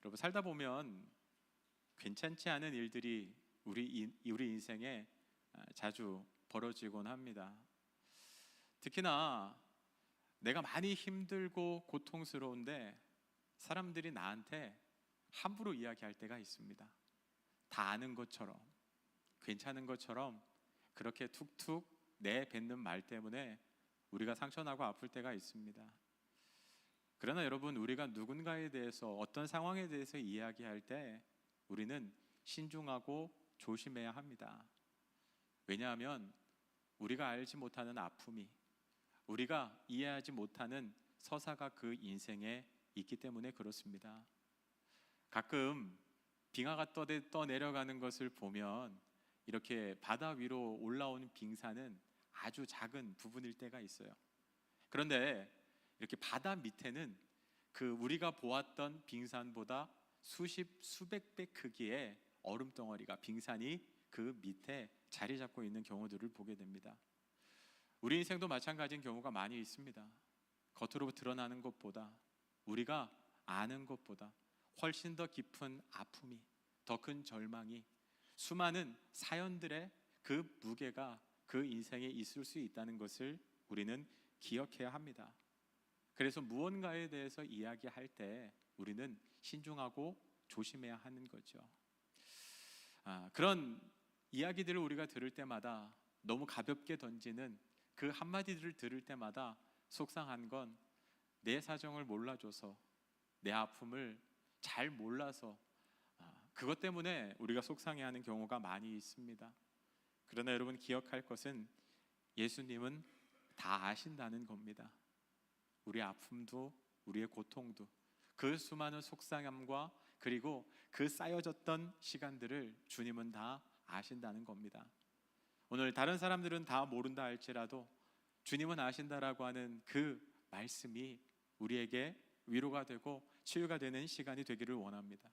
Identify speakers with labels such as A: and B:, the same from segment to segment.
A: 여러분, 살다 보면 괜찮지 않은 일들이 우리 인생에 자주 벌어지곤 합니다. 특히나 내가 많이 힘들고 고통스러운데 사람들이 나한테 함부로 이야기할 때가 있습니다. 다 아는 것처럼, 괜찮은 것처럼 그렇게 툭툭 내뱉는 말 때문에 우리가 상처나고 아플 때가 있습니다. 그러나 여러분, 우리가 누군가에 대해서, 어떤 상황에 대해서 이야기할 때 우리는 신중하고 조심해야 합니다. 왜냐하면 우리가 알지 못하는 아픔이, 우리가 이해하지 못하는 서사가 그 인생에 있기 때문에 그렇습니다. 가끔 빙하가 떠내려가는 것을 보면 이렇게 바다 위로 올라오는 빙산은 아주 작은 부분일 때가 있어요. 그런데 이렇게 바다 밑에는 그 우리가 보았던 빙산보다 수백 배 크기의 얼음덩어리가, 빙산이 그 밑에 자리 잡고 있는 경우들을 보게 됩니다. 우리 인생도 마찬가지인 경우가 많이 있습니다. 겉으로 드러나는 것보다, 우리가 아는 것보다 훨씬 더 깊은 아픔이, 더 큰 절망이, 수많은 사연들의 그 무게가 그 인생에 있을 수 있다는 것을 우리는 기억해야 합니다. 그래서 무언가에 대해서 이야기할 때 우리는 신중하고 조심해야 하는 거죠. 그런 이야기들을 우리가 들을 때마다, 너무 가볍게 던지는 그 한마디들을 들을 때마다 속상한 건 내 사정을 몰라줘서, 내 아픔을 잘 몰라서 그것 때문에 우리가 속상해하는 경우가 많이 있습니다. 그러나 여러분, 기억할 것은 예수님은 다 아신다는 겁니다. 우리 아픔도, 우리의 고통도, 그 수많은 속상함과 그리고 그 쌓여졌던 시간들을 주님은 다 아신다는 겁니다. 오늘 다른 사람들은 다 모른다 할지라도 주님은 아신다라고 하는 그 말씀이 우리에게 위로가 되고 치유가 되는 시간이 되기를 원합니다.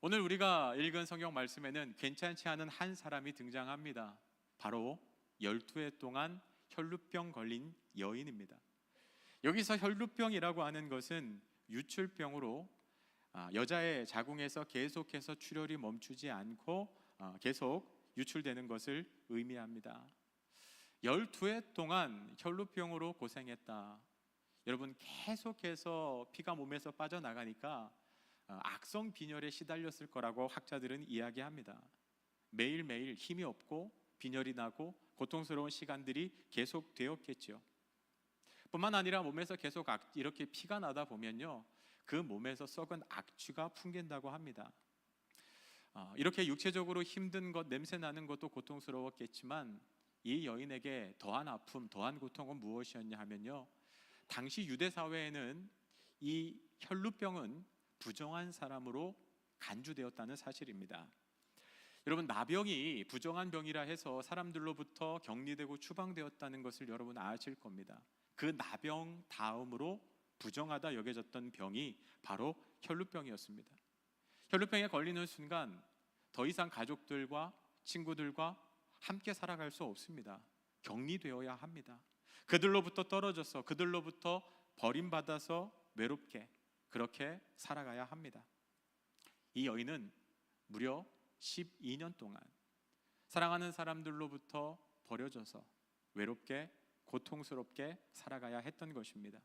A: 오늘 우리가 읽은 성경 말씀에는 괜찮지 않은 한 사람이 등장합니다. 바로 12해 동안 혈루병 걸린 여인입니다. 여기서 혈루병이라고 하는 것은 유출병으로 여자의 자궁에서 계속해서 출혈이 멈추지 않고 계속 유출되는 것을 의미합니다. 12해 동안 혈루병으로 고생했다. 여러분, 계속해서 피가 몸에서 빠져나가니까 악성 빈혈에 시달렸을 거라고 학자들은 이야기합니다. 매일매일 힘이 없고 빈혈이 나고 고통스러운 시간들이 계속되었겠죠. 뿐만 아니라 몸에서 계속 이렇게 피가 나다 보면요, 그 몸에서 썩은 악취가 풍긴다고 합니다. 이렇게 육체적으로 힘든 것, 냄새 나는 것도 고통스러웠겠지만 이 여인에게 더한 아픔, 더한 고통은 무엇이었냐 하면요, 당시 유대 사회에는 이 혈루병은 부정한 사람으로 간주되었다는 사실입니다. 여러분, 나병이 부정한 병이라 해서 사람들로부터 격리되고 추방되었다는 것을 여러분 아실 겁니다. 그 나병 다음으로 부정하다 여겨졌던 병이 바로 혈루병이었습니다. 혈루병에 걸리는 순간 더 이상 가족들과 친구들과 함께 살아갈 수 없습니다. 격리되어야 합니다. 그들로부터 떨어져서, 그들로부터 버림받아서 외롭게 그렇게 살아가야 합니다. 이 여인은 무려 12년 동안 사랑하는 사람들로부터 버려져서 외롭게 고통스럽게 살아가야 했던 것입니다.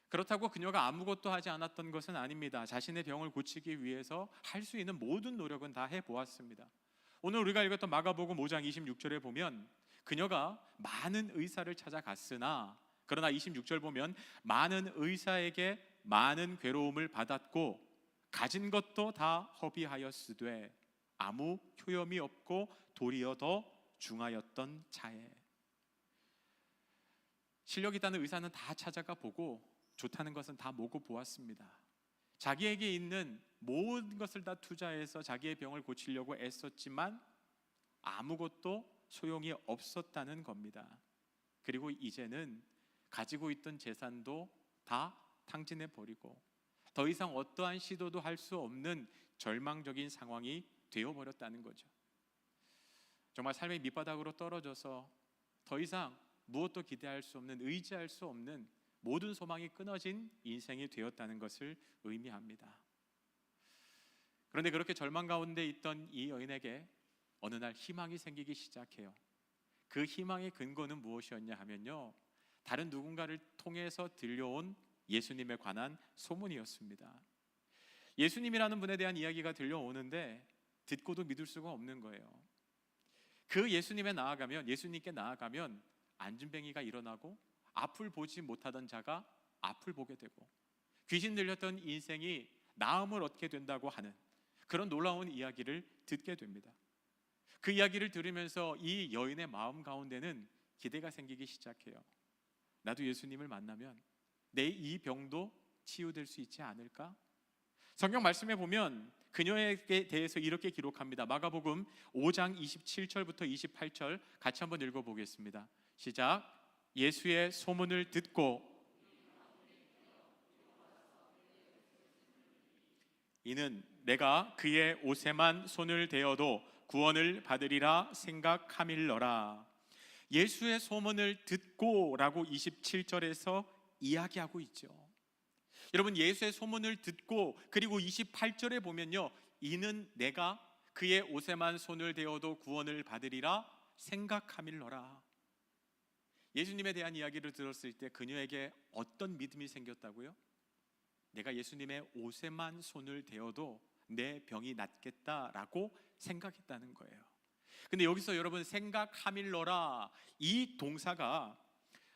A: 그렇다고 그녀가 아무것도 하지 않았던 것은 아닙니다. 자신의 병을 고치기 위해서 할 수 있는 모든 노력은 다 해보았습니다. 오늘 우리가 읽었던 마가복음 5장 26절에 보면 그녀가 많은 의사를 찾아갔으나, 그러나 26절 보면 많은 의사에게 많은 괴로움을 받았고 가진 것도 다 허비하였으되 아무 효험이 없고 도리어 더 중하였던 자에. 실력 있다는 의사는 다 찾아가 보고 좋다는 것은 다 모고 보았습니다. 자기에게 있는 모든 것을 다 투자해서 자기의 병을 고치려고 애썼지만 아무것도 소용이 없었다는 겁니다. 그리고 이제는 가지고 있던 재산도 다 탕진해 버리고 더 이상 어떠한 시도도 할 수 없는 절망적인 상황이 되어버렸다는 거죠. 정말 삶의 밑바닥으로 떨어져서 더 이상 무엇도 기대할 수 없는, 의지할 수 없는 모든 소망이 끊어진 인생이 되었다는 것을 의미합니다. 그런데 그렇게 절망 가운데 있던 이 여인에게 어느 날 희망이 생기기 시작해요. 그 희망의 근거는 무엇이었냐 하면요, 다른 누군가를 통해서 들려온 예수님에 관한 소문이었습니다. 예수님이라는 분에 대한 이야기가 들려오는데 듣고도 믿을 수가 없는 거예요. 그 예수님께 나아가면 안진뱅이가 일어나고 앞을 보지 못하던 자가 앞을 보게 되고 귀신 들렸던 인생이 나음을 얻게 된다고 하는 그런 놀라운 이야기를 듣게 됩니다. 그 이야기를 들으면서 이 여인의 마음 가운데는 기대가 생기기 시작해요. 나도 예수님을 만나면 내 이 병도 치유될 수 있지 않을까? 성경 말씀에 보면 그녀에게 대해서 이렇게 기록합니다. 마가복음 5장 27절부터 28절 같이 한번 읽어보겠습니다. 시작. 예수의 소문을 듣고 이는 내가 그의 옷에만 손을 대어도 구원을 받으리라 생각함일러라. 예수의 소문을 듣고라고 27절에서 이야기하고 있죠. 여러분, 예수의 소문을 듣고 그리고 28절에 보면요, 이는 내가 그의 옷에만 손을 대어도 구원을 받으리라 생각함일러라. 예수님에 대한 이야기를 들었을 때 그녀에게 어떤 믿음이 생겼다고요? 내가 예수님의 옷에만 손을 대어도 내 병이 낫겠다라고 생각했다는 거예요. 근데 여기서 여러분, 생각함일러라, 이 동사가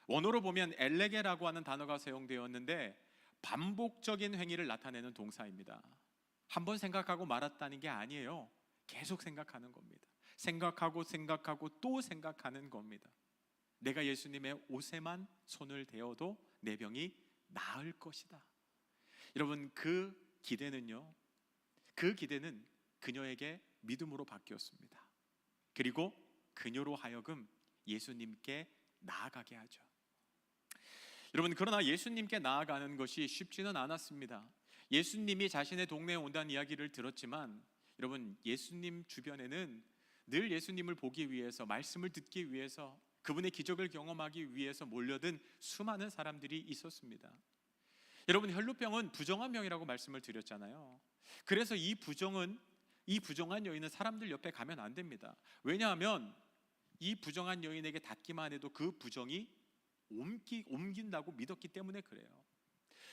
A: 원어로 보면 엘레게라고 하는 단어가 사용되었는데 반복적인 행위를 나타내는 동사입니다. 한번 생각하고 말았다는 게 아니에요. 계속 생각하는 겁니다. 생각하고 또 생각하는 겁니다. 내가 예수님의 옷에만 손을 대어도 내 병이 나을 것이다. 여러분, 그 기대는 그녀에게 믿음으로 바뀌었습니다. 그리고 그녀로 하여금 예수님께 나아가게 하죠. 여러분, 그러나 예수님께 나아가는 것이 쉽지는 않았습니다. 예수님이 자신의 동네에 온다는 이야기를 들었지만 여러분, 예수님 주변에는 늘 예수님을 보기 위해서, 말씀을 듣기 위해서, 그분의 기적을 경험하기 위해서 몰려든 수많은 사람들이 있었습니다. 여러분, 혈루병은 부정한 병이라고 말씀을 드렸잖아요. 그래서 이 부정한 여인은 사람들 옆에 가면 안 됩니다. 왜냐하면 이 부정한 여인에게 닿기만 해도 그 부정이 옮긴다고 믿었기 때문에 그래요.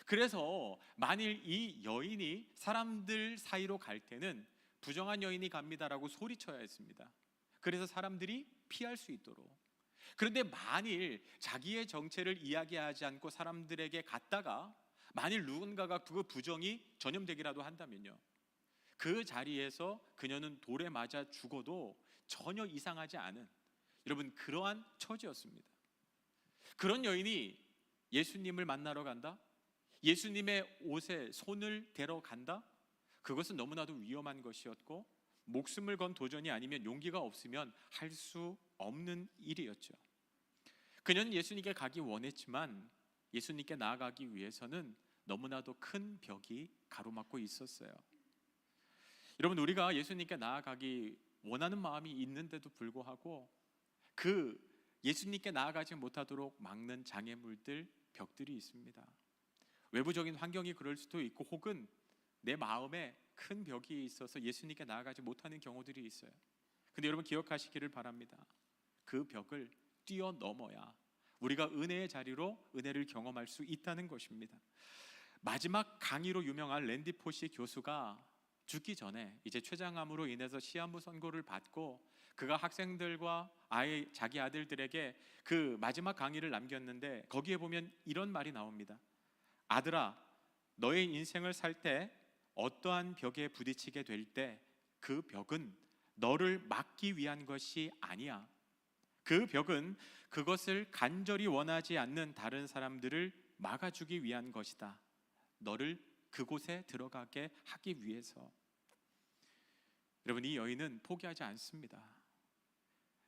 A: 그래서 만일 이 여인이 사람들 사이로 갈 때는 부정한 여인이 갑니다라고 소리쳐야 했습니다. 그래서 사람들이 피할 수 있도록. 그런데 만일 자기의 정체를 이야기하지 않고 사람들에게 갔다가 만일 누군가가 그 부정이 전염되기라도 한다면요, 그 자리에서 그녀는 돌에 맞아 죽어도 전혀 이상하지 않은, 여러분, 그러한 처지였습니다. 그런 여인이 예수님을 만나러 간다? 예수님의 옷에 손을 대러 간다? 그것은 너무나도 위험한 것이었고 목숨을 건 도전이 아니면 용기가 없으면 할 수 없는 일이었죠. 그녀는 예수님께 가기 원했지만 예수님께 나아가기 위해서는 너무나도 큰 벽이 가로막고 있었어요. 여러분, 우리가 예수님께 나아가기 원하는 마음이 있는데도 불구하고 그 예수님께 나아가지 못하도록 막는 장애물들, 벽들이 있습니다. 외부적인 환경이 그럴 수도 있고 혹은 내 마음에 큰 벽이 있어서 예수님께 나아가지 못하는 경우들이 있어요. 근데 여러분, 기억하시기를 바랍니다. 그 벽을 뛰어넘어야 우리가 은혜의 자리로 은혜를 경험할 수 있다는 것입니다. 마지막 강의로 유명한 랜디 포시 교수가 죽기 전에 이제 췌장암으로 인해서 시한부 선고를 받고 그가 학생들과 자기 아들들에게 그 마지막 강의를 남겼는데 거기에 보면 이런 말이 나옵니다. 아들아, 너의 인생을 살 때 어떠한 벽에 부딪히게 될 때 그 벽은 너를 막기 위한 것이 아니야. 그 벽은 그것을 간절히 원하지 않는 다른 사람들을 막아주기 위한 것이다. 너를 그곳에 들어가게 하기 위해서. 여러분, 이 여인은 포기하지 않습니다.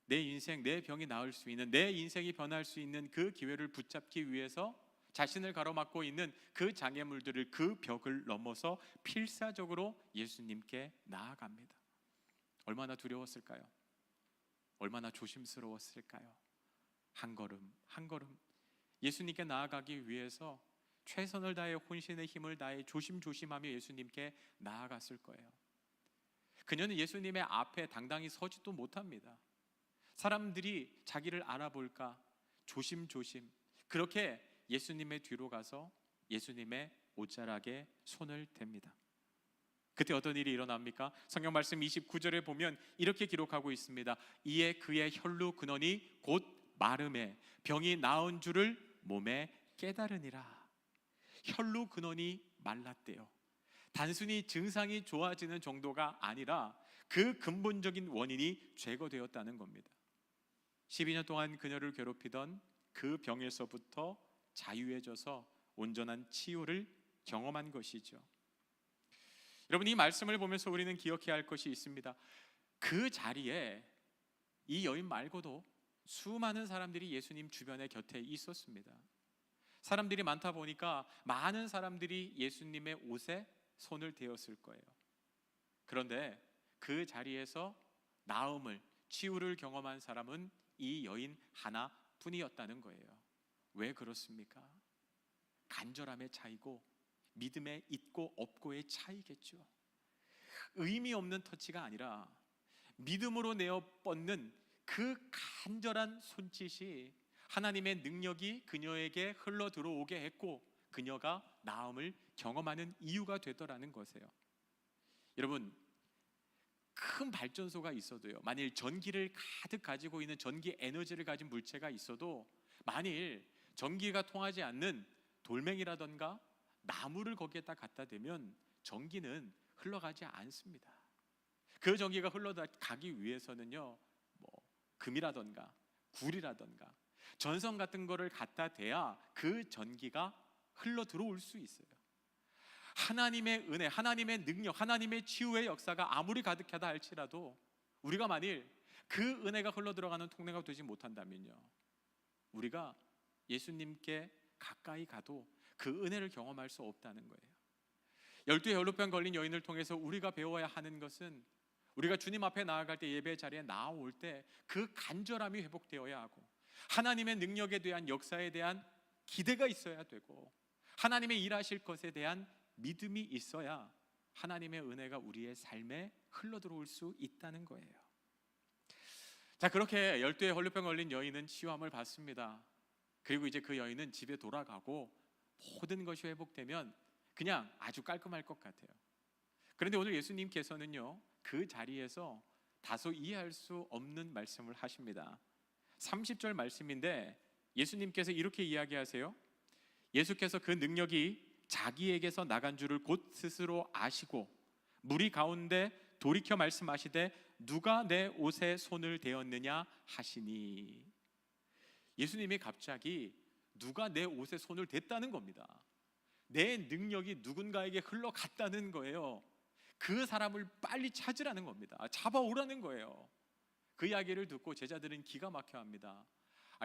A: 내 인생, 내 병이 나을 수 있는, 내 인생이 변할 수 있는 그 기회를 붙잡기 위해서 자신을 가로막고 있는 그 장애물들을, 그 벽을 넘어서 필사적으로 예수님께 나아갑니다. 얼마나 두려웠을까요? 얼마나 조심스러웠을까요? 한 걸음 한 걸음 예수님께 나아가기 위해서 최선을 다해 혼신의 힘을 다해 조심조심하며 예수님께 나아갔을 거예요. 그녀는 예수님의 앞에 당당히 서지도 못합니다. 사람들이 자기를 알아볼까 조심조심 그렇게 예수님의 뒤로 가서 예수님의 옷자락에 손을 댑니다. 그때 어떤 일이 일어납니까? 성경 말씀 29절에 보면 이렇게 기록하고 있습니다. 이에 그의 혈루 근원이 곧 마름에 병이 나은 줄을 몸에 깨달으니라. 혈루 근원이 말랐대요. 단순히 증상이 좋아지는 정도가 아니라 그 근본적인 원인이 제거되었다는 겁니다. 12년 동안 그녀를 괴롭히던 그 병에서부터 자유해져서 온전한 치유를 경험한 것이죠. 여러분, 이 말씀을 보면서 우리는 기억해야 할 것이 있습니다. 그 자리에 이 여인 말고도 수많은 사람들이 예수님 주변에 곁에 있었습니다. 사람들이 많다 보니까 많은 사람들이 예수님의 옷에 손을 대었을 거예요. 그런데 그 자리에서 나음을, 치유를 경험한 사람은 이 여인 하나뿐이었다는 거예요. 왜 그렇습니까? 간절함의 차이고 믿음의 있고 없고의 차이겠죠. 의미 없는 터치가 아니라 믿음으로 내어 뻗는 그 간절한 손짓이 하나님의 능력이 그녀에게 흘러 들어오게 했고 그녀가 나음을 경험하는 이유가 되더라는 것이에요. 여러분, 큰 발전소가 있어도요, 만일 전기를 가득 가지고 있는 전기 에너지를 가진 물체가 있어도 만일 전기가 통하지 않는 돌멩이라던가 나무를 거기에다 갖다 대면 전기는 흘러가지 않습니다. 그 전기가 흘러가기 위해서는요, 금이라던가 굴이라던가 전선 같은 거를 갖다 대야 그 전기가 흘러 들어올 수 있어요. 하나님의 은혜, 하나님의 능력, 하나님의 치유의 역사가 아무리 가득하다 할지라도 우리가 만일 그 은혜가 흘러 들어가는 통로가 되지 못한다면요, 우리가 예수님께 가까이 가도 그 은혜를 경험할 수 없다는 거예요. 12의 혈루병 걸린 여인을 통해서 우리가 배워야 하는 것은 우리가 주님 앞에 나아갈 때, 예배 자리에 나올 때 그 간절함이 회복되어야 하고 하나님의 능력에 대한, 역사에 대한 기대가 있어야 되고 하나님의 일하실 것에 대한 믿음이 있어야 하나님의 은혜가 우리의 삶에 흘러들어올 수 있다는 거예요. 자, 그렇게 12의 혈루병 걸린 여인은 치유함을 받습니다. 그리고 이제 그 여인은 집에 돌아가고 모든 것이 회복되면 그냥 아주 깔끔할 것 같아요. 그런데 오늘 예수님께서는요, 그 자리에서 다소 이해할 수 없는 말씀을 하십니다. 30절 말씀인데 예수님께서 이렇게 이야기하세요. 예수께서 그 능력이 자기에게서 나간 줄을 곧 스스로 아시고 무리 가운데 돌이켜 말씀하시되 누가 내 옷에 손을 대었느냐 하시니. 예수님이 갑자기 누가 내 옷에 손을 댔다는 겁니다. 내 능력이 누군가에게 흘러갔다는 거예요. 그 사람을 빨리 찾으라는 겁니다. 잡아오라는 거예요. 그 이야기를 듣고 제자들은 기가 막혀 합니다.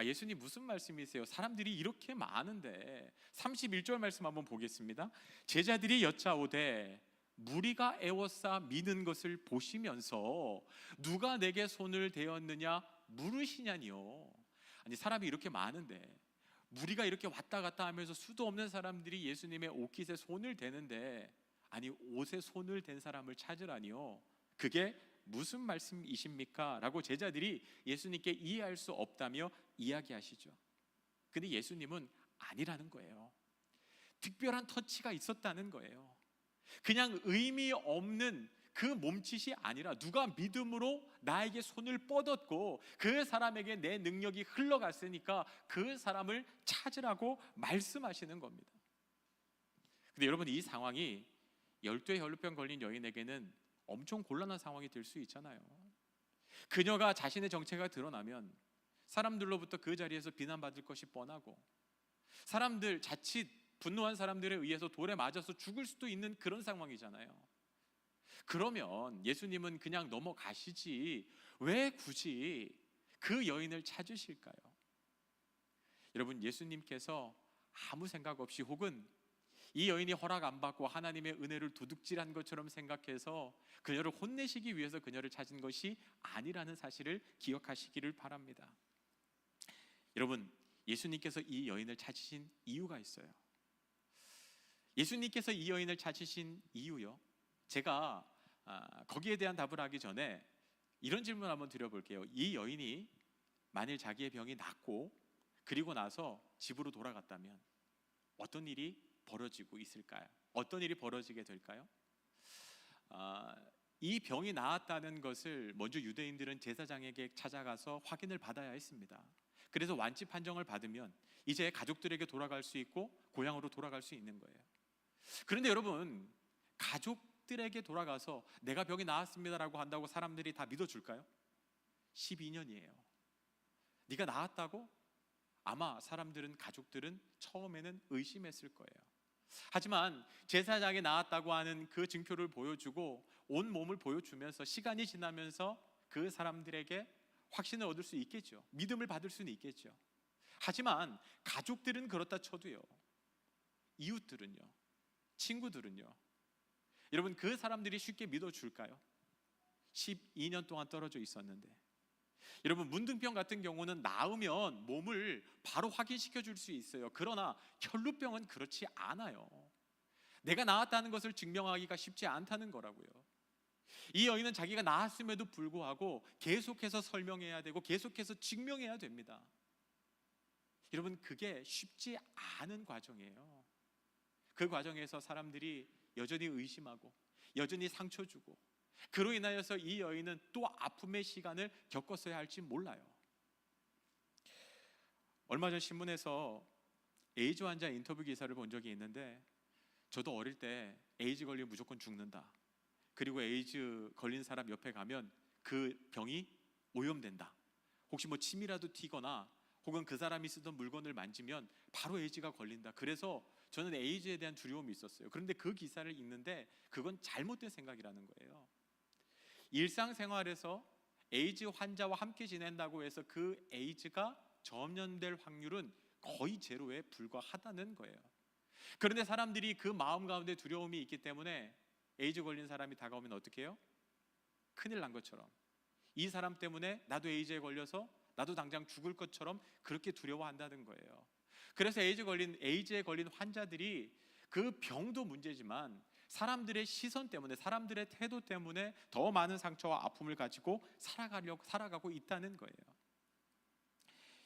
A: 예수님 무슨 말씀이세요? 사람들이 이렇게 많은데. 31절 말씀 한번 보겠습니다. 제자들이 여짜오되 무리가 애워싸 미는 것을 보시면서 누가 내게 손을 대었느냐 물으시냐니요. 아니, 사람이 이렇게 많은데 무리가 이렇게 왔다 갔다 하면서 수도 없는 사람들이 예수님의 옷깃에 손을 대는데, 아니 옷에 손을 댄 사람을 찾으라니요, 그게 무슨 말씀이십니까? 라고 제자들이 예수님께 이해할 수 없다며 이야기하시죠. 근데 예수님은 아니라는 거예요. 특별한 터치가 있었다는 거예요. 그냥 의미 없는 그 몸짓이 아니라 누가 믿음으로 나에게 손을 뻗었고 그 사람에게 내 능력이 흘러갔으니까 그 사람을 찾으라고 말씀하시는 겁니다. 근데 여러분, 이 상황이 12의 혈루병 걸린 여인에게는 엄청 곤란한 상황이 될 수 있잖아요. 그녀가 자신의 정체가 드러나면 사람들로부터 그 자리에서 비난받을 것이 뻔하고 사람들, 자칫 분노한 사람들에 의해서 돌에 맞아서 죽을 수도 있는 그런 상황이잖아요. 그러면 예수님은 그냥 넘어가시지 왜 굳이 그 여인을 찾으실까요? 여러분, 예수님께서 아무 생각 없이 혹은 이 여인이 허락 안 받고 하나님의 은혜를 도둑질한 것처럼 생각해서 그녀를 혼내시기 위해서 그녀를 찾은 것이 아니라는 사실을 기억하시기를 바랍니다. 여러분, 예수님께서 이 여인을 찾으신 이유가 있어요. 예수님께서 이 여인을 찾으신 이유요, 제가 거기에 대한 답을 하기 전에 이런 질문 한번 드려볼게요. 이 여인이 만일 자기의 병이 낫고 그리고 나서 집으로 돌아갔다면 어떤 일이 벌어지고 있을까요? 어떤 일이 벌어지게 될까요? 이 병이 나았다는 것을 먼저 유대인들은 제사장에게 찾아가서 확인을 받아야 했습니다. 그래서 완치 판정을 받으면 이제 가족들에게 돌아갈 수 있고 고향으로 돌아갈 수 있는 거예요. 그런데 여러분, 가족들에게 돌아가서 내가 병이 나았습니다라고 한다고 사람들이 다 믿어줄까요? 12년이에요. 네가 나았다고? 아마 사람들은, 가족들은 처음에는 의심했을 거예요. 하지만 제사장이 나았다고 하는 그 증표를 보여주고 온 몸을 보여주면서 시간이 지나면서 그 사람들에게 확신을 얻을 수 있겠죠. 믿음을 받을 수는 있겠죠. 하지만 가족들은 그렇다 쳐도요, 이웃들은요, 친구들은요, 여러분, 그 사람들이 쉽게 믿어줄까요? 12년 동안 떨어져 있었는데. 여러분, 문둥병 같은 경우는 나으면 몸을 바로 확인시켜 줄 수 있어요. 그러나 혈루병은 그렇지 않아요. 내가 나았다는 것을 증명하기가 쉽지 않다는 거라고요. 이 여인은 자기가 나았음에도 불구하고 계속해서 설명해야 되고 계속해서 증명해야 됩니다. 여러분, 그게 쉽지 않은 과정이에요. 그 과정에서 사람들이 여전히 의심하고 여전히 상처 주고, 그로 인하여서 이 여인은 또 아픔의 시간을 겪었어야 할지 몰라요. 얼마 전 신문에서 에이즈 환자 인터뷰 기사를 본 적이 있는데, 저도 어릴 때 에이즈 걸리면 무조건 죽는다, 그리고 에이즈 걸린 사람 옆에 가면 그 병이 오염된다, 혹시 뭐 침이라도 튀거나 혹은 그 사람이 쓰던 물건을 만지면 바로 에이즈가 걸린다, 그래서 저는 에이즈에 대한 두려움이 있었어요. 그런데 그 기사를 읽는데 그건 잘못된 생각이라는 거예요. 일상생활에서 에이즈 환자와 함께 지낸다고 해서 그 에이즈가 전염될 확률은 거의 제로에 불과하다는 거예요. 그런데 사람들이 그 마음 가운데 두려움이 있기 때문에 에이즈 걸린 사람이 다가오면 어떻게 해요? 큰일 난 것처럼, 이 사람 때문에 나도 에이즈에 걸려서 나도 당장 죽을 것처럼 그렇게 두려워한다는 거예요. 그래서 에이즈에 걸린 환자들이 그 병도 문제지만 사람들의 시선 때문에, 사람들의 태도 때문에 더 많은 상처와 아픔을 가지고 살아가고 있다는 거예요.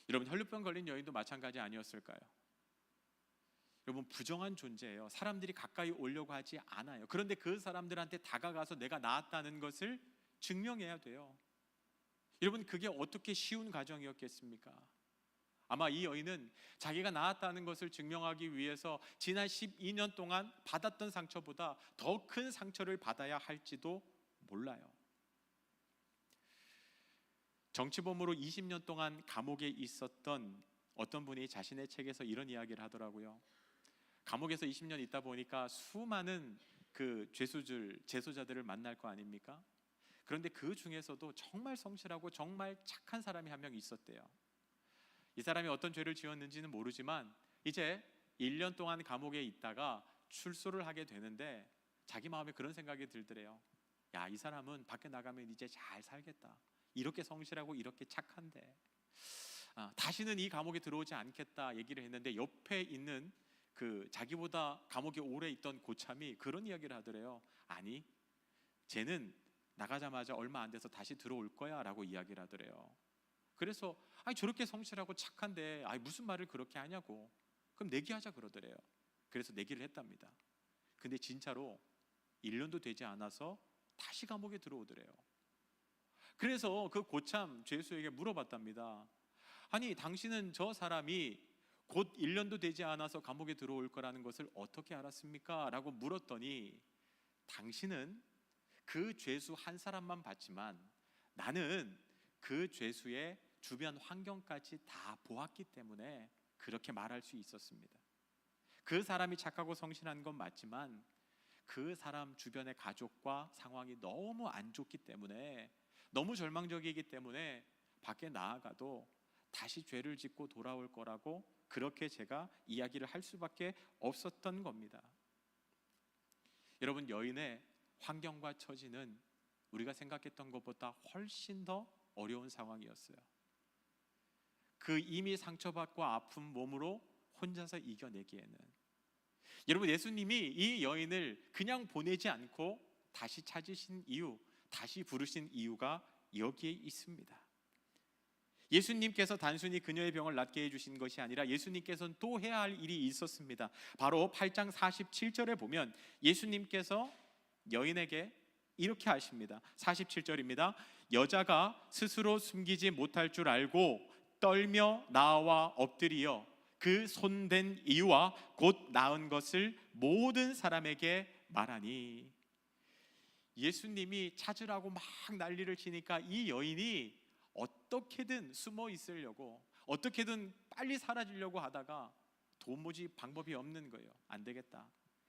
A: 여러분, 혈루병 걸린 여인도 마찬가지 아니었을까요? 여러분, 부정한 존재예요. 사람들이 가까이 오려고 하지 않아요. 그런데 그 사람들한테 다가가서 내가 나았다는 것을 증명해야 돼요. 여러분, 그게 어떻게 쉬운 과정이었겠습니까? 아마 이 여인은 자기가 나았다는 것을 증명하기 위해서 지난 12년 동안 받았던 상처보다 더 큰 상처를 받아야 할지도 몰라요. 정치범으로 20년 동안 감옥에 있었던 어떤 분이 자신의 책에서 이런 이야기를 하더라고요. 감옥에서 20년 있다 보니까 수많은 그 재소자들을 만날 거 아닙니까? 그런데 그 중에서도 정말 성실하고 정말 착한 사람이 한 명 있었대요. 이 사람이 어떤 죄를 지었는지는 모르지만 이제 1년 동안 감옥에 있다가 출소를 하게 되는데 자기 마음에 그런 생각이 들더래요. 야, 이 사람은 밖에 나가면 이제 잘 살겠다, 이렇게 성실하고 이렇게 착한데 다시는 이 감옥에 들어오지 않겠다 얘기를 했는데, 옆에 있는 그 자기보다 감옥에 오래 있던 고참이 그런 이야기를 하더래요. 아니, 쟤는 나가자마자 얼마 안 돼서 다시 들어올 거야 라고 이야기를 하더래요. 그래서 아니, 저렇게 성실하고 착한데 아니, 무슨 말을 그렇게 하냐고, 그럼 내기하자 그러더래요. 그래서 내기를 했답니다. 근데 진짜로 1년도 되지 않아서 다시 감옥에 들어오더래요. 그래서 그 고참 죄수에게 물어봤답니다. 아니, 당신은 저 사람이 곧 1년도 되지 않아서 감옥에 들어올 거라는 것을 어떻게 알았습니까? 라고 물었더니, 당신은 그 죄수 한 사람만 봤지만 나는 그 죄수의 주변 환경까지 다 보았기 때문에 그렇게 말할 수 있었습니다. 그 사람이 착하고 성실한 건 맞지만 그 사람 주변의 가족과 상황이 너무 안 좋기 때문에, 너무 절망적이기 때문에 밖에 나아가도 다시 죄를 짓고 돌아올 거라고 그렇게 제가 이야기를 할 수밖에 없었던 겁니다. 여러분, 여인의 환경과 처지는 우리가 생각했던 것보다 훨씬 더 어려운 상황이었어요. 그 이미 상처받고 아픈 몸으로 혼자서 이겨내기에는, 여러분, 예수님이 이 여인을 그냥 보내지 않고 다시 찾으신 이유, 다시 부르신 이유가 여기에 있습니다. 예수님께서 단순히 그녀의 병을 낫게 해주신 것이 아니라 예수님께서는 또 해야 할 일이 있었습니다. 바로 8장 47절에 보면 예수님께서 여인에게 이렇게 하십니다. 47절입니다. 여자가 스스로 숨기지 못할 줄 알고 떨며 나와 엎드리어 그 손댄 이유와 곧 나은 것을 모든 사람에게 말하니. 예수님이 찾으라고 막 난리를 치니까 이 여인이 어떻게든 숨어 있으려고, 어떻게든 빨리 사라지려고 하다가 도무지 방법이 없는 거예요. 안 되겠다.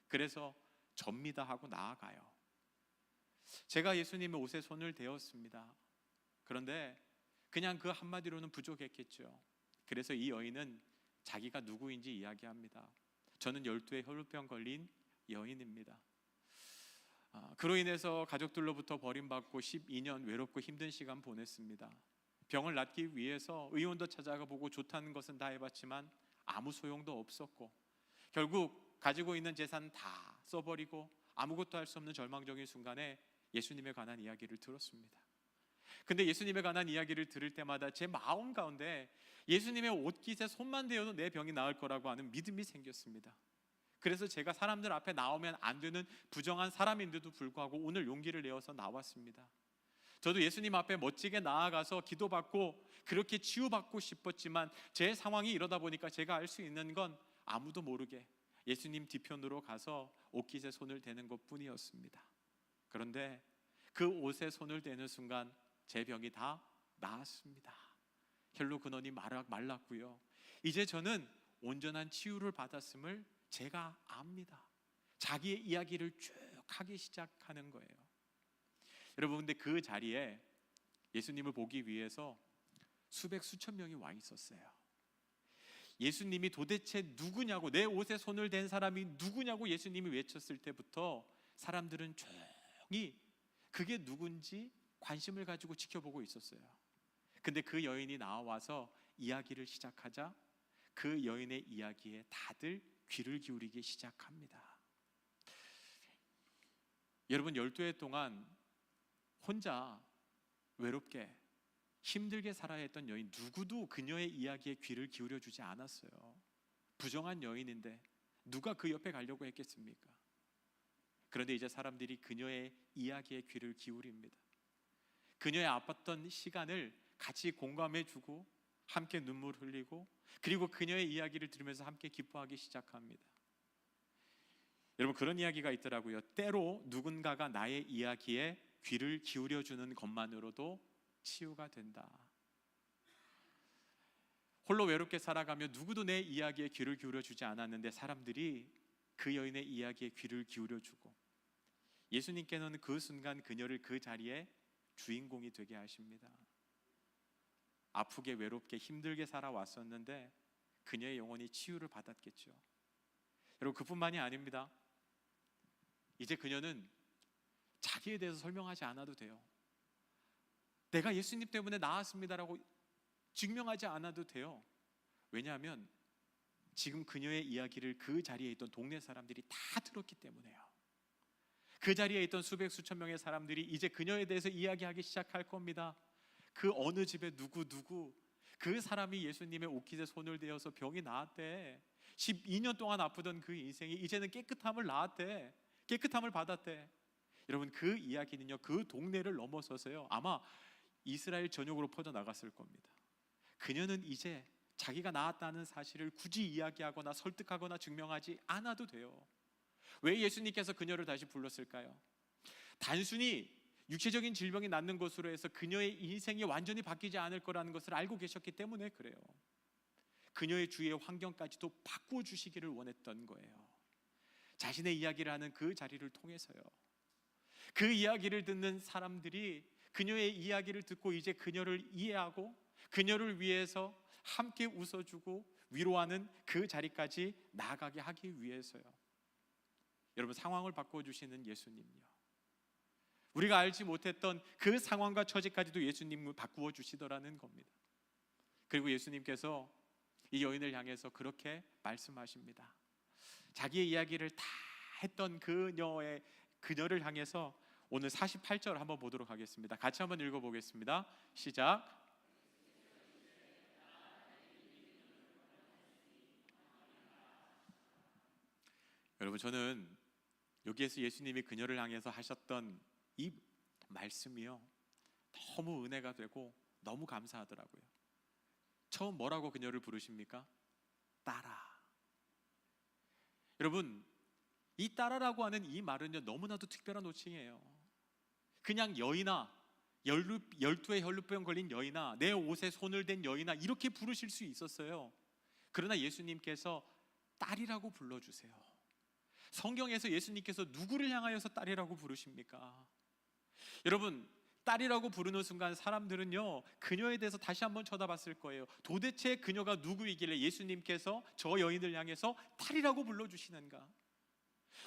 A: 그래서 접니다 하고 나아가요. 제가 예수님의 옷에 손을 대었습니다. 그런데 그냥 그 한마디로는 부족했겠죠. 그래서 이 여인은 자기가 누구인지 이야기합니다. 저는 12의 혈루병 걸린 여인입니다. 그로 인해서 가족들로부터 버림받고 12년 외롭고 힘든 시간 보냈습니다. 병을 낫기 위해서 의원도 찾아가 보고 좋다는 것은 다 해봤지만 아무 소용도 없었고, 결국 가지고 있는 재산 다 써버리고 아무것도 할 수 없는 절망적인 순간에 예수님에 관한 이야기를 들었습니다. 근데 예수님에 관한 이야기를 들을 때마다 제 마음 가운데 예수님의 옷깃에 손만 대어도 내 병이 나을 거라고 하는 믿음이 생겼습니다. 그래서 제가 사람들 앞에 나오면 안 되는 부정한 사람인데도 불구하고 오늘 용기를 내어서 나왔습니다. 저도 예수님 앞에 멋지게 나아가서 기도받고 그렇게 치유받고 싶었지만 제 상황이 이러다 보니까 제가 알 수 있는 건 아무도 모르게 예수님 뒤편으로 가서 옷깃에 손을 대는 것뿐이었습니다. 그런데 그 옷에 손을 대는 순간 제 병이 다 나았습니다. 혈루 근원이 말랐고요. 이제 저는 온전한 치유를 받았음을 제가 압니다. 자기의 이야기를 쭉 하기 시작하는 거예요. 여러분, 근데 그 자리에 예수님을 보기 위해서 수백 수천 명이 와 있었어요. 예수님이 도대체 누구냐고, 내 옷에 손을 댄 사람이 누구냐고 예수님이 외쳤을 때부터 사람들은 조용히 그게 누군지 관심을 가지고 지켜보고 있었어요. 근데 그 여인이 나와서 이야기를 시작하자 그 여인의 이야기에 다들 귀를 기울이기 시작합니다. 여러분, 12해 동안 혼자 외롭게 힘들게 살아야 했던 여인 누구도 그녀의 이야기에 귀를 기울여 주지 않았어요. 부정한 여인인데 누가 그 옆에 가려고 했겠습니까? 그런데 이제 사람들이 그녀의 이야기에 귀를 기울입니다. 그녀의 아팠던 시간을 같이 공감해주고 함께 눈물 흘리고 그리고 그녀의 이야기를 들으면서 함께 기뻐하기 시작합니다. 여러분, 그런 이야기가 있더라고요. 때로 누군가가 나의 이야기에 귀를 기울여주는 것만으로도 치유가 된다. 홀로 외롭게 살아가며 누구도 내 이야기에 귀를 기울여주지 않았는데 사람들이 그 여인의 이야기에 귀를 기울여주고 예수님께서는 그 순간 그녀를 그 자리에 주인공이 되게 하십니다. 아프게 외롭게 힘들게 살아왔었는데 그녀의 영혼이 치유를 받았겠죠. 여러분, 그뿐만이 아닙니다. 이제 그녀는 자기에 대해서 설명하지 않아도 돼요. 내가 예수님 때문에 나았습니다라고 증명하지 않아도 돼요. 왜냐하면 지금 그녀의 이야기를 그 자리에 있던 동네 사람들이 다 들었기 때문에요. 그 자리에 있던 수백 수천 명의 사람들이 이제 그녀에 대해서 이야기하기 시작할 겁니다. 그 어느 집에 누구 그 사람이 예수님의 옷깃에 손을 대어서 병이 나았대. 12년 동안 아프던 그 인생이 이제는 깨끗함을 나았대. 깨끗함을 받았대. 여러분, 그 이야기는요, 그 동네를 넘어서서요 아마 이스라엘 전역으로 퍼져나갔을 겁니다. 그녀는 이제 자기가 나았다는 사실을 굳이 이야기하거나 설득하거나 증명하지 않아도 돼요. 왜 예수님께서 그녀를 다시 불렀을까요? 단순히 육체적인 질병이 낫는 것으로 해서 그녀의 인생이 완전히 바뀌지 않을 거라는 것을 알고 계셨기 때문에 그래요. 그녀의 주위의 환경까지도 바꾸어 주시기를 원했던 거예요. 자신의 이야기를 하는 그 자리를 통해서요. 그 이야기를 듣는 사람들이 그녀의 이야기를 듣고 이제 그녀를 이해하고 그녀를 위해서 함께 웃어주고 위로하는 그 자리까지 나아가게 하기 위해서요. 여러분, 상황을 바꿔주시는 예수님요, 우리가 알지 못했던 그 상황과 처지까지도 예수님을 바꾸어 주시더라는 겁니다. 그리고 예수님께서 이 여인을 향해서 그렇게 말씀하십니다. 자기의 이야기를 다 했던 그녀를 향해서 오늘 48절 한번 보도록 하겠습니다. 같이 한번 읽어보겠습니다. 시작. 여러분, 저는 여기에서 예수님이 그녀를 향해서 하셨던 이 말씀이요, 너무 은혜가 되고 너무 감사하더라고요. 처음 뭐라고 그녀를 부르십니까? 따라. 여러분, 이 따라라고 하는 이 말은요, 너무나도 특별한 호칭이에요. 그냥 여인아, 12의 혈루병 걸린 여인아, 내 옷에 손을 댄 여인아, 이렇게 부르실 수 있었어요. 그러나 예수님께서 딸이라고 불러주세요. 성경에서 예수님께서 누구를 향하여서 딸이라고 부르십니까? 여러분, 딸이라고 부르는 순간 사람들은요, 그녀에 대해서 다시 한번 쳐다봤을 거예요. 도대체 그녀가 누구이길래 예수님께서 저 여인을 향해서 딸이라고 불러주시는가?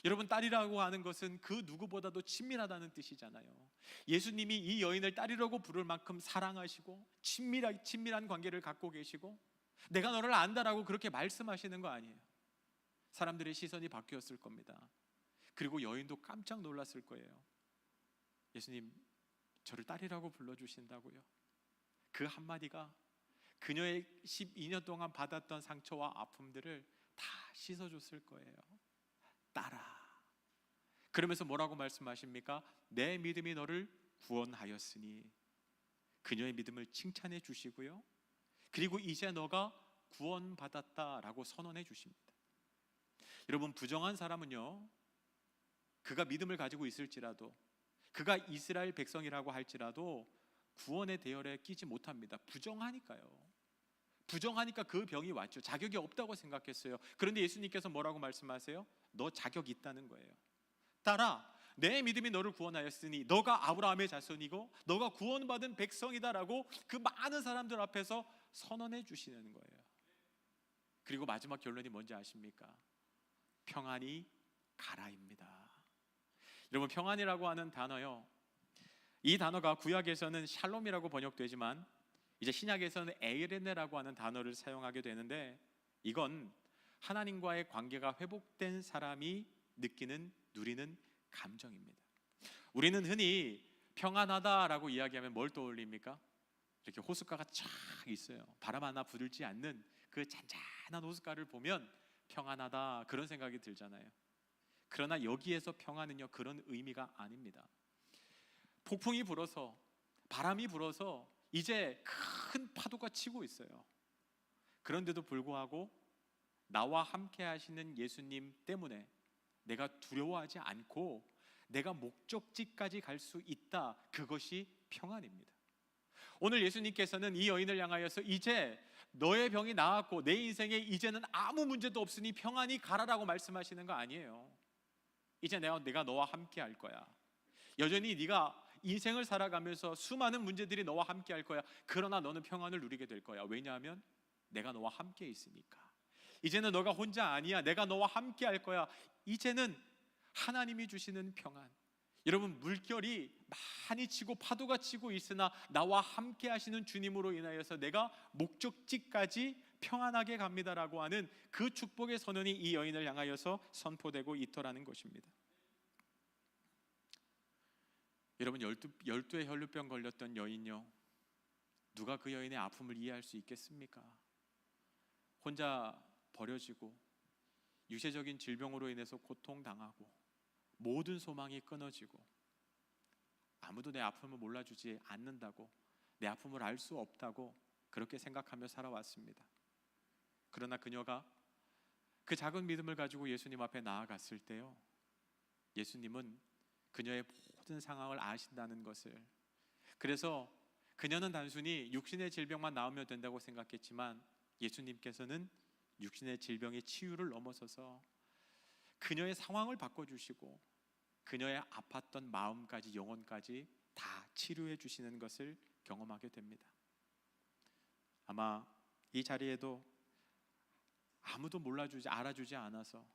A: 여러분, 딸이라고 하는 것은 그 누구보다도 친밀하다는 뜻이잖아요. 예수님이 이 여인을 딸이라고 부를 만큼 사랑하시고 친밀한 관계를 갖고 계시고 내가 너를 안다라고 그렇게 말씀하시는 거 아니에요. 사람들의 시선이 바뀌었을 겁니다. 그리고 여인도 깜짝 놀랐을 거예요. 예수님, 저를 딸이라고 불러주신다고요? 그 한마디가 그녀의 12년 동안 받았던 상처와 아픔들을 다 씻어줬을 거예요. 따라. 그러면서 뭐라고 말씀하십니까? 내 믿음이 너를 구원하였으니. 그녀의 믿음을 칭찬해 주시고요, 그리고 이제 너가 구원받았다라고 선언해 주십니다. 여러분, 부정한 사람은요, 그가 믿음을 가지고 있을지라도, 그가 이스라엘 백성이라고 할지라도 구원의 대열에 끼지 못합니다. 부정하니까요. 부정하니까 그 병이 왔죠. 자격이 없다고 생각했어요. 그런데 예수님께서 뭐라고 말씀하세요? 너 자격 있다는 거예요. 따라, 내 믿음이 너를 구원하였으니 너가 아브라함의 자손이고 너가 구원받은 백성이다라고 그 많은 사람들 앞에서 선언해 주시는 거예요. 그리고 마지막 결론이 뭔지 아십니까? 평안이 가라입니다. 여러분, 평안이라고 하는 단어요, 이 단어가 구약에서는 샬롬이라고 번역되지만 이제 신약에서는 에이레네라고 하는 단어를 사용하게 되는데, 이건 하나님과의 관계가 회복된 사람이 느끼는, 누리는 감정입니다. 우리는 흔히 평안하다라고 이야기하면 뭘 떠올립니까? 이렇게 호숫가가 쫙 있어요. 바람 하나 부들지 않는 그 잔잔한 호숫가를 보면 평안하다, 그런 생각이 들잖아요. 그러나 여기에서 평안은요, 그런 의미가 아닙니다. 폭풍이 불어서, 바람이 불어서 이제 큰 파도가 치고 있어요. 그런데도 불구하고 나와 함께 하시는 예수님 때문에 내가 두려워하지 않고 내가 목적지까지 갈 수 있다. 그것이 평안입니다. 오늘 예수님께서는 이 여인을 향하여서 이제 너의 병이 나았고 내 인생에 이제는 아무 문제도 없으니 평안히 가라라고 말씀하시는 거 아니에요. 이제 내가 너와 함께 할 거야. 여전히 네가 인생을 살아가면서 수많은 문제들이 너와 함께 할 거야. 그러나 너는 평안을 누리게 될 거야. 왜냐하면 내가 너와 함께 있으니까. 이제는 너가 혼자 아니야. 내가 너와 함께 할 거야. 이제는 하나님이 주시는 평안. 여러분, 물결이 많이 치고 파도가 치고 있으나 나와 함께 하시는 주님으로 인하여서 내가 목적지까지 평안하게 갑니다라고 하는 그 축복의 선언이 이 여인을 향하여서 선포되고 있더라는 것입니다. 여러분, 12의 혈루병 걸렸던 여인요, 누가 그 여인의 아픔을 이해할 수 있겠습니까? 혼자 버려지고 유세적인 질병으로 인해서 고통당하고 모든 소망이 끊어지고 아무도 내 아픔을 몰라주지 않는다고, 내 아픔을 알 수 없다고 그렇게 생각하며 살아왔습니다. 그러나 그녀가 그 작은 믿음을 가지고 예수님 앞에 나아갔을 때요, 예수님은 그녀의 모든 상황을 아신다는 것을, 그래서 그녀는 단순히 육신의 질병만 나으면 된다고 생각했지만 예수님께서는 육신의 질병의 치유를 넘어서서 그녀의 상황을 바꿔주시고 그녀의 아팠던 마음까지 영혼까지 다 치료해 주시는 것을 경험하게 됩니다. 아마 이 자리에도 아무도 알아주지 않아서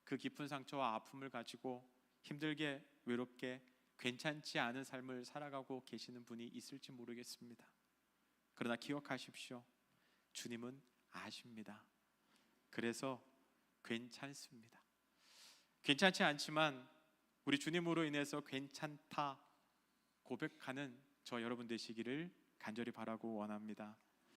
A: 그 깊은 상처와 아픔을 가지고 힘들게, 외롭게, 괜찮지 않은 삶을 살아가고 계시는 분이 있을지 모르겠습니다. 그러나 기억하십시오. 주님은 아십니다. 그래서 괜찮습니다. 괜찮지 않지만 우리 주님으로 인해서 괜찮다 고백하는 저 여러분 되시기를 간절히 바라고 원합니다.